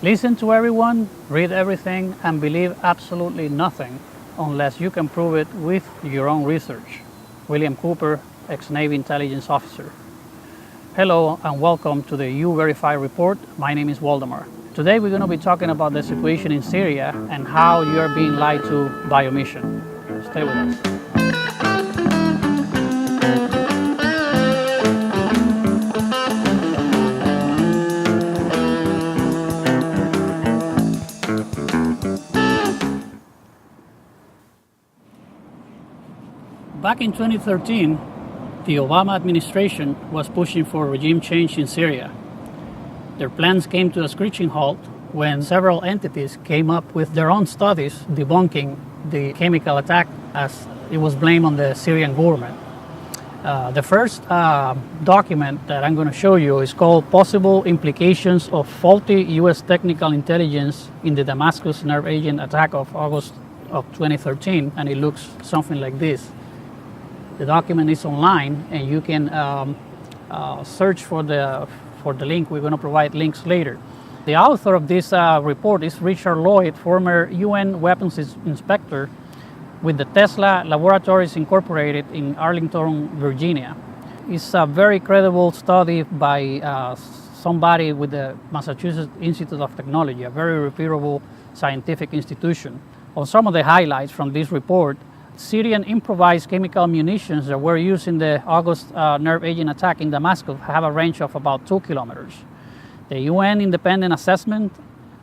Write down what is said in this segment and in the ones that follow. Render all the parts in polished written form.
Listen to everyone, read everything, and believe absolutely nothing unless you can prove it with your own research. William Cooper, ex-Navy intelligence officer. Hello and welcome to the U-Verify report. My name is Waldemar. Today we're going to be talking about the situation in Syria and how you are being lied to by omission. Stay with us. Back in 2013, the Obama administration was pushing for regime change in Syria. Their plans came to a screeching halt when several entities came up with their own studies debunking the chemical attack as it was blamed on the Syrian government. The first document that I'm going to show you is called Possible Implications of Faulty U.S. Technical Intelligence in the Damascus Nerve Agent Attack of August of 2013, and it looks something like this. The document is online, and you can search for the link. We're going to provide links later. The author of this report is Richard Lloyd, former UN weapons inspector with the Tesla Laboratories Incorporated in Arlington, Virginia. It's a very credible study by somebody with the Massachusetts Institute of Technology, a very reputable scientific institution. On some of the highlights from this report, Syrian improvised chemical munitions that were used in the August nerve agent attack in Damascus have a range of about 2 kilometers. The UN independent assessment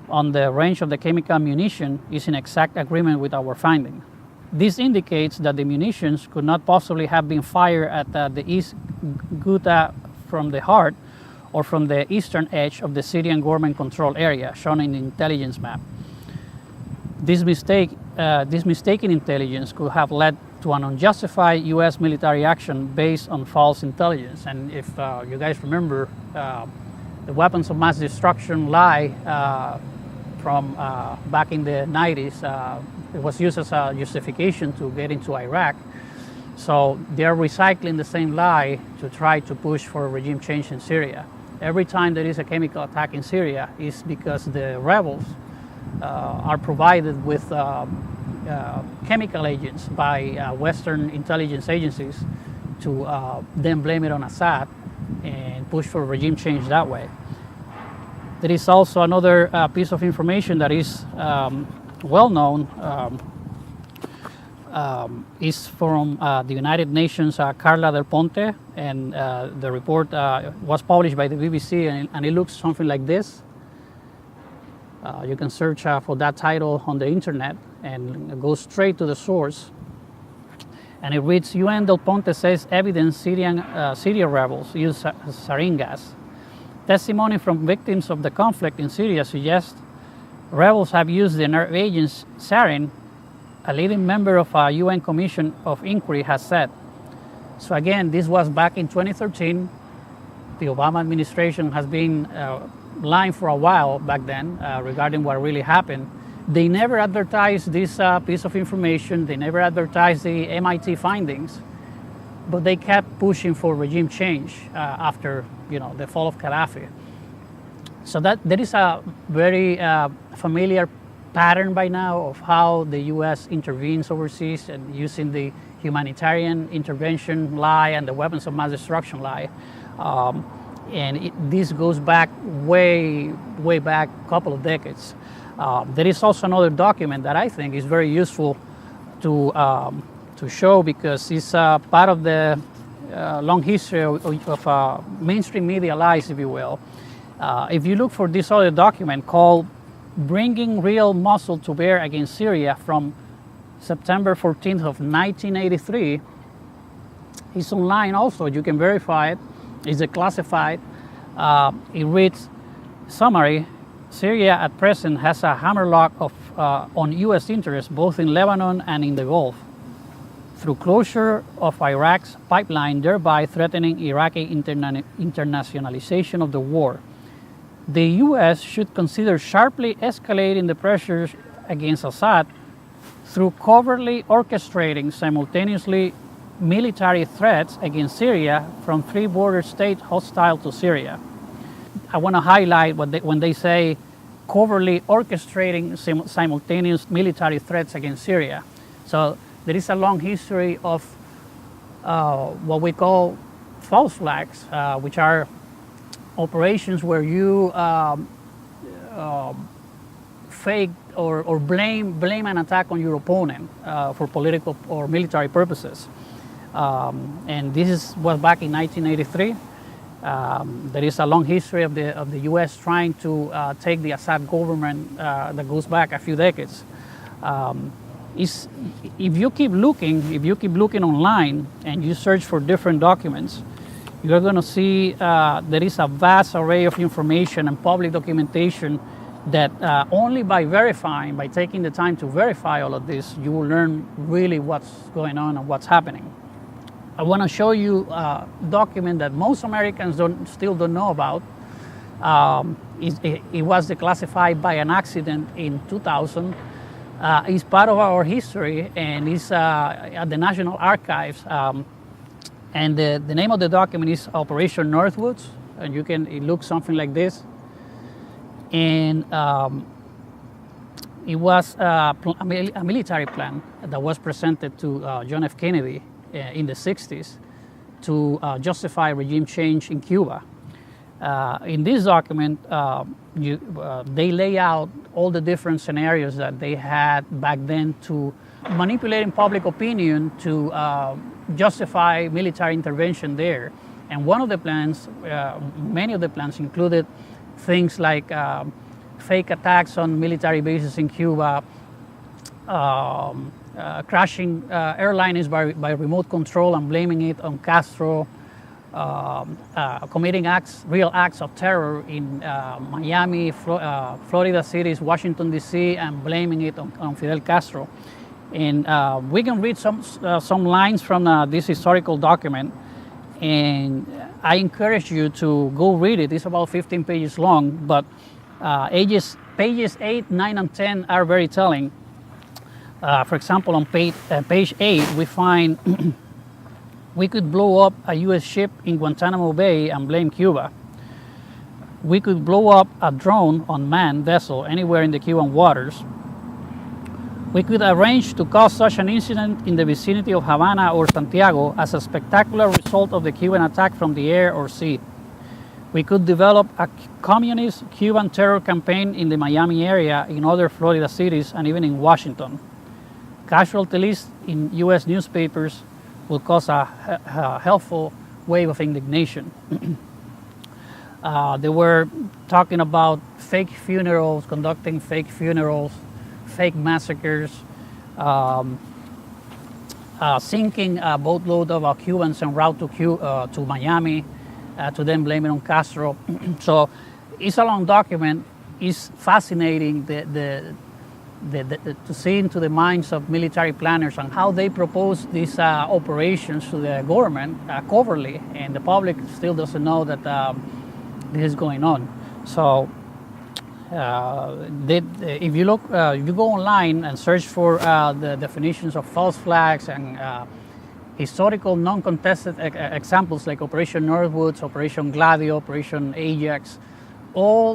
on the range of the chemical munition is in exact agreement with our finding. This indicates that the munitions could not possibly have been fired at the East Ghouta from the heart or from the eastern edge of the Syrian government control area, shown in the intelligence map. This mistaken intelligence could have led to an unjustified U.S. military action based on false intelligence. And if you guys remember, the weapons of mass destruction lie from back in the 90s, it was used as a justification to get into Iraq. So they're recycling the same lie to try to push for regime change in Syria. Every time there is a chemical attack in Syria, it's because the rebels are provided with chemical agents by Western intelligence agencies to then blame it on Assad and push for regime change that way. There is also another piece of information that is well known, is from the United Nations Carla del Ponte, and the report was published by the BBC, and it looks something like this. You can search for that title on the internet and go straight to the source. And it reads, UN Del Ponte says evidence Syria rebels use sarin gas. Testimony from victims of the conflict in Syria suggests rebels have used the nerve agent sarin, a leading member of a UN Commission of Inquiry has said. So again, this was back in 2013. The Obama administration has been lying for a while back then regarding what really happened. They never advertised this piece of information. They never advertised the MIT findings, but they kept pushing for regime change after the fall of Gaddafi. So that there is a very familiar pattern by now of how the U.S. intervenes overseas and using the humanitarian intervention lie and the weapons of mass destruction lie. This goes back way back a couple of decades. There is also another document that I think is very useful to show because it's part of the long history of mainstream media lies, if you will. If you look for this other document called Bringing Real Muscle to Bear Against Syria from September 14th of 1983, it's online also. You can verify it. It's declassified. It reads, summary, Syria at present has a hammerlock on U.S. interests both in Lebanon and in the Gulf, through closure of Iraq's pipeline, thereby threatening Iraqi internationalization of the war. The U.S. should consider sharply escalating the pressures against Assad through covertly orchestrating simultaneously military threats against Syria from three border states hostile to Syria. I want to highlight when they say covertly orchestrating simultaneous military threats against Syria. So there is a long history of what we call false flags, which are operations where you fake or blame an attack on your opponent for political or military purposes. And this was back in 1983. There is a long history of the U.S. trying to take the Assad government that goes back a few decades. If you keep looking online and you search for different documents, you're going to see there is a vast array of information and public documentation that only by taking the time to verify all of this, you will learn really what's going on and what's happening. I want to show you a document that most Americans still don't know about. It was declassified by an accident in 2000. It's part of our history, and it's at the National Archives. And the name of the document is Operation Northwoods, and it looks something like this. And it was a military plan that was presented to John F. Kennedy in the 60s to justify regime change in Cuba. In this document, they lay out all the different scenarios that they had back then to manipulating public opinion to justify military intervention there. And one of the plans, many of the plans included things like fake attacks on military bases in Cuba, crashing airliners by remote control and blaming it on Castro, committing real acts of terror in Miami, Florida cities, Washington, D.C., and blaming it on Fidel Castro. And we can read some lines from this historical document, and I encourage you to go read it. It's about 15 pages long, but pages 8, 9, and 10 are very telling. For example, on page 8, we find we could blow up a U.S. ship in Guantanamo Bay and blame Cuba. We could blow up a drone unmanned vessel anywhere in the Cuban waters. We could arrange to cause such an incident in the vicinity of Havana or Santiago as a spectacular result of the Cuban attack from the air or sea. We could develop a communist Cuban terror campaign in the Miami area, in other Florida cities, and even in Washington. Casualty lists in U.S. newspapers will cause a helpful wave of indignation. They were talking about fake funerals, conducting fake funerals, fake massacres, sinking a boatload of Cubans en route to Miami, to then blame it on Castro. So it's a long document. It's fascinating to see into the minds of military planners and how they propose these operations to the government covertly, and the public still doesn't know that this is going on. So if you go online and search for the definitions of false flags and historical non-contested examples like Operation Northwoods, Operation Gladio, Operation Ajax,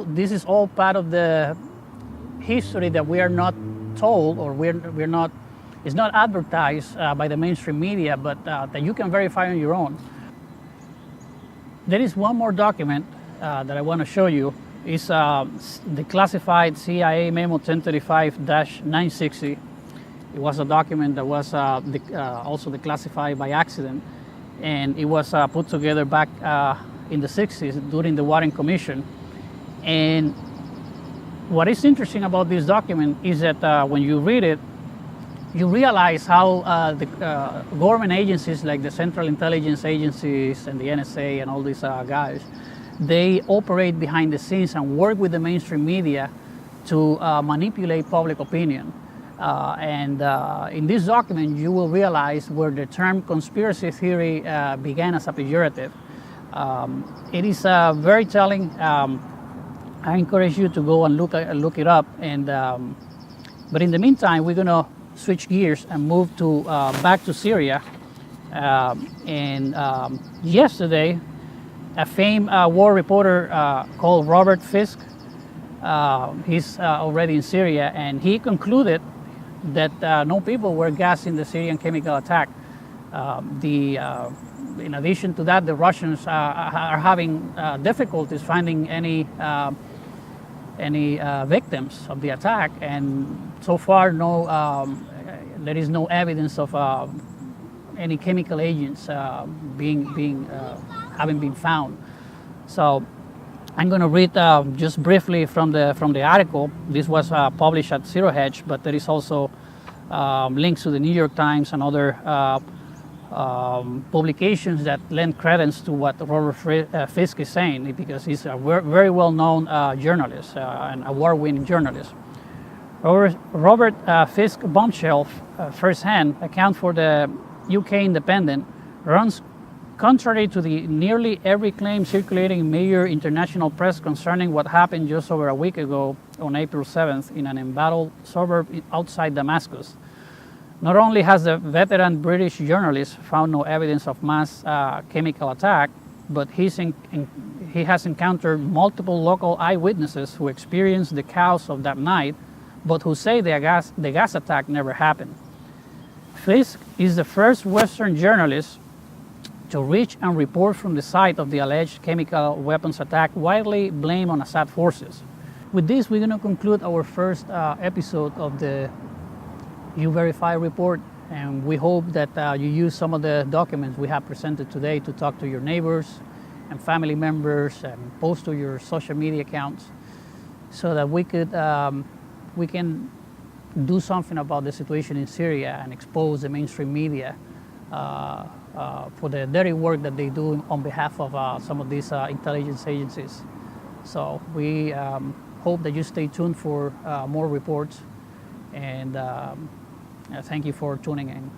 this is all part of the history that we are not told, or it's not advertised by the mainstream media, but that you can verify on your own. There is one more document that I want to show you. It's Declassified Cia Memo 1035-960. It was a document that was also declassified by accident, and it was put together back in the 60s during the Warren Commission. And what is interesting about this document is that when you read it, you realize how the government agencies like the Central Intelligence Agencies and the NSA and all these guys, they operate behind the scenes and work with the mainstream media to manipulate public opinion. And in this document, you will realize where the term conspiracy theory began as a pejorative. It is very telling. I encourage you to go and look it up. And but in the meantime, we're going to switch gears and move to back to Syria. Yesterday, a famed war reporter called Robert Fisk He's already in Syria, and he concluded that no people were gassed in the Syrian chemical attack. In addition to that, the Russians are having difficulties finding any victims of the attack, and so far there is no evidence of any chemical agents having been found. So I'm going to read just briefly from the article. This was published at Zero Hedge, but there is also links to the New York Times and other publications that lend credence to what Robert Fisk is saying, because he's a very well-known journalist, an award-winning journalist. Robert Fisk bombshell first-hand account for the UK Independent runs contrary to the nearly every claim circulating in major international press concerning what happened just over a week ago on April 7th in an embattled suburb outside Damascus. Not only has the veteran British journalist found no evidence of mass chemical attack, but he has encountered multiple local eyewitnesses who experienced the chaos of that night, but who say the gas attack never happened. Fisk is the first Western journalist to reach and report from the site of the alleged chemical weapons attack, widely blamed on Assad forces. With this, we're going to conclude our first episode of the U-Verify report, and we hope that you use some of the documents we have presented today to talk to your neighbors and family members and post to your social media accounts, so that we can do something about the situation in Syria and expose the mainstream media for the dirty work that they do on behalf of some of these intelligence agencies. So we hope that you stay tuned for more reports, and thank you for tuning in.